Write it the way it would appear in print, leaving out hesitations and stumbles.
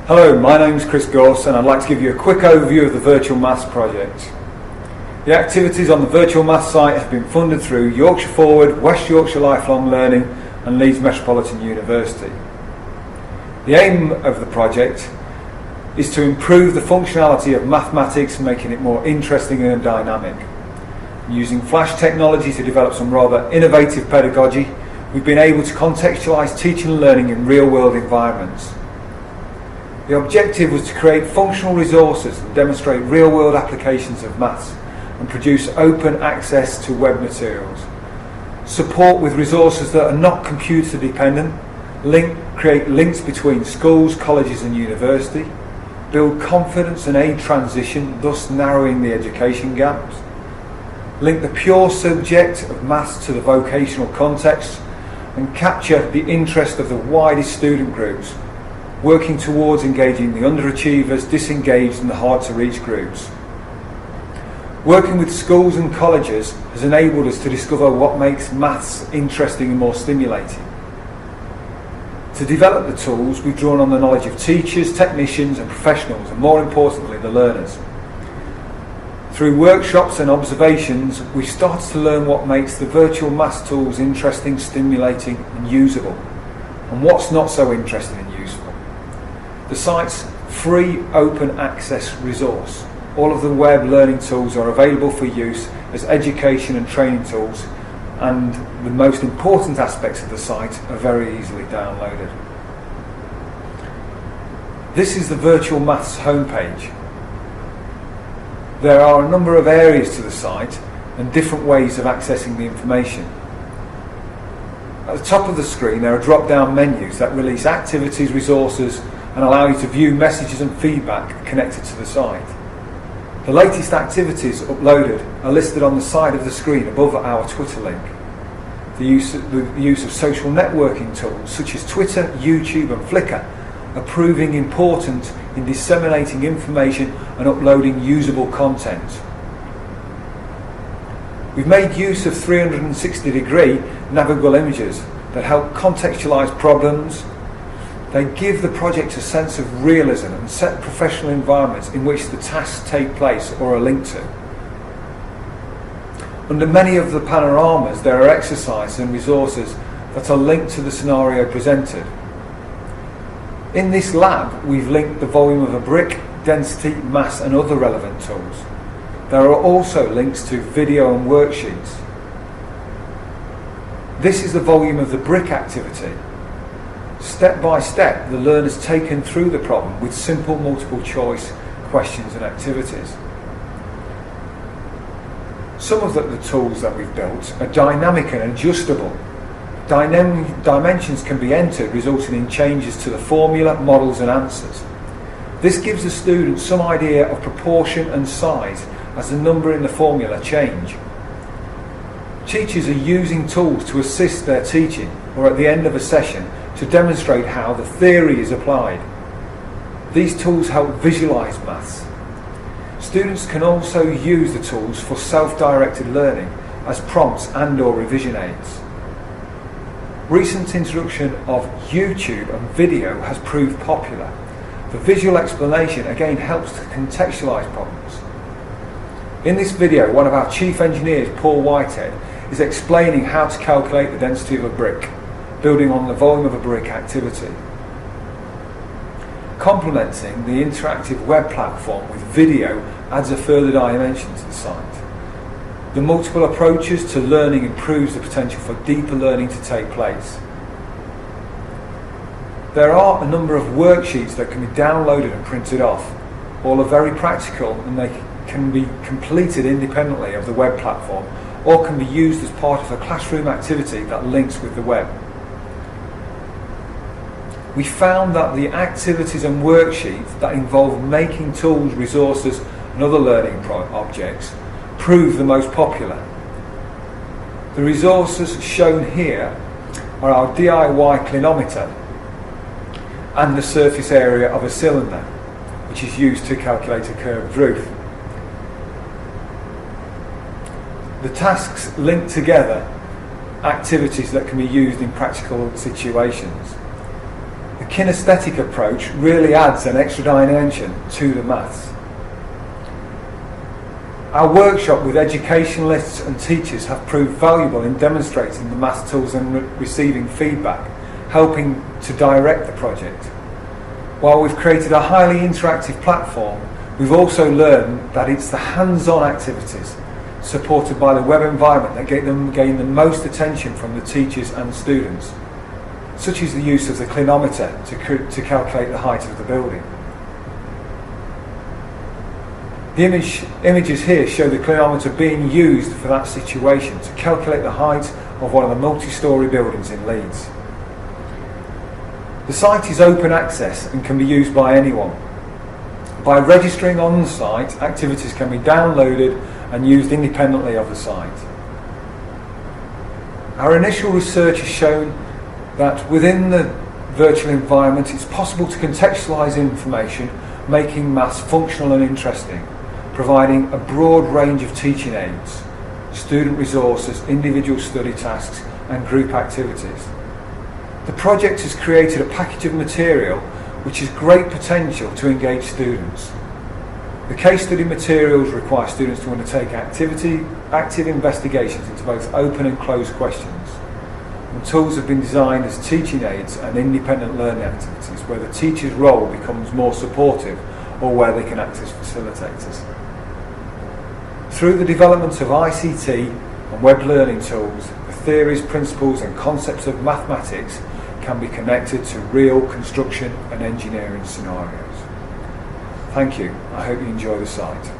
Hello, my name is Gorse and I'd like to give you a quick overview of the Virtualmaths project. The activities on the Virtualmaths site have been funded through Yorkshire Forward, West Yorkshire Lifelong Learning and Leeds Metropolitan University. The aim of the project is to improve the functionality of mathematics, making it more interesting and dynamic. Using flash technology to develop some rather innovative pedagogy, we've been able to contextualise teaching and learning in real-world environments. The objective was to create functional resources and demonstrate real-world applications of maths and produce open access to web materials. Support with resources that are not computer dependent, create links between schools, colleges and university, build confidence and aid transition, thus narrowing the education gaps, link the pure subject of maths to the vocational context and capture the interest of the widest student groups, working towards engaging the underachievers, disengaged and the hard to reach groups. Working with schools and colleges has enabled us to discover what makes maths interesting and more stimulating. To develop the tools, we've drawn on the knowledge of teachers, technicians and professionals, and more importantly the learners. Through workshops and observations, we started to learn what makes the Virtualmaths tools interesting, stimulating and usable, and what's not so interesting and useful. The site's free open access resource. All of the web learning tools are available for use as education and training tools, and the most important aspects of the site are very easily downloaded. This is the Virtualmaths homepage. There are a number of areas to the site and different ways of accessing the information. At the top of the screen there are drop-down menus that release activities, resources and allow you to view messages and feedback connected to the site. The latest activities uploaded are listed on the side of the screen above our Twitter link. The use of social networking tools such as Twitter, YouTube and Flickr are proving important in disseminating information and uploading usable content. We've made use of 360-degree navigable images that help contextualise problems. They give the project a sense of realism and set professional environments in which the tasks take place or are linked to. Under many of the panoramas there are exercises and resources that are linked to the scenario presented. In this lab we've linked the volume of a brick, density, mass and other relevant tools. There are also links to video and worksheets. This is the volume of the brick activity. Step by step, the learner's taken through the problem with simple multiple choice questions and activities. Some of the tools that we've built are dynamic and adjustable. Dimensions can be entered, resulting in changes to the formula, models and answers. This gives the student some idea of proportion and size as the number in the formula change. Teachers are using tools to assist their teaching or at the end of a session to demonstrate how the theory is applied. These tools help visualise maths. Students can also use the tools for self-directed learning as prompts and/or revision aids. Recent introduction of YouTube and video has proved popular. The visual explanation again helps to contextualise problems. In this video, one of our chief engineers, Paul Whitehead, is explaining how to calculate the density of a brick, building on the volume of a brick activity. Complementing the interactive web platform with video adds a further dimension to the site. The multiple approaches to learning improves the potential for deeper learning to take place. There are a number of worksheets that can be downloaded and printed off. All are very practical and they can be completed independently of the web platform or can be used as part of a classroom activity that links with the web. We found that the activities and worksheets that involve making tools, resources and other learning objects prove the most popular. The resources shown here are our DIY clinometer and the surface area of a cylinder, which is used to calculate a curved roof. The tasks link together activities that can be used in practical situations. The kinesthetic approach really adds an extra dimension to the maths. Our workshop with educationalists and teachers have proved valuable in demonstrating the maths tools and receiving feedback, helping to direct the project. While we've created a highly interactive platform, we've also learned that it's the hands-on activities supported by the web environment that gain the most attention from the teachers and students, such as the use of the clinometer to calculate the height of the building. The images here show the clinometer being used for that situation to calculate the height of one of the multi-storey buildings in Leeds. The site is open access and can be used by anyone. By registering on the site, activities can be downloaded and used independently of the site. Our initial research has shown that within the virtual environment it's possible to contextualise information, making maths functional and interesting, providing a broad range of teaching aids, student resources, individual study tasks and group activities. The project has created a package of material which has great potential to engage students. The case study materials require students to undertake active investigations into both open and closed questions. And tools have been designed as teaching aids and independent learning activities where the teacher's role becomes more supportive or where they can act as facilitators. Through the development of ICT and web learning tools, the theories, principles and concepts of mathematics can be connected to real construction and engineering scenarios. Thank you. I hope you enjoy the site.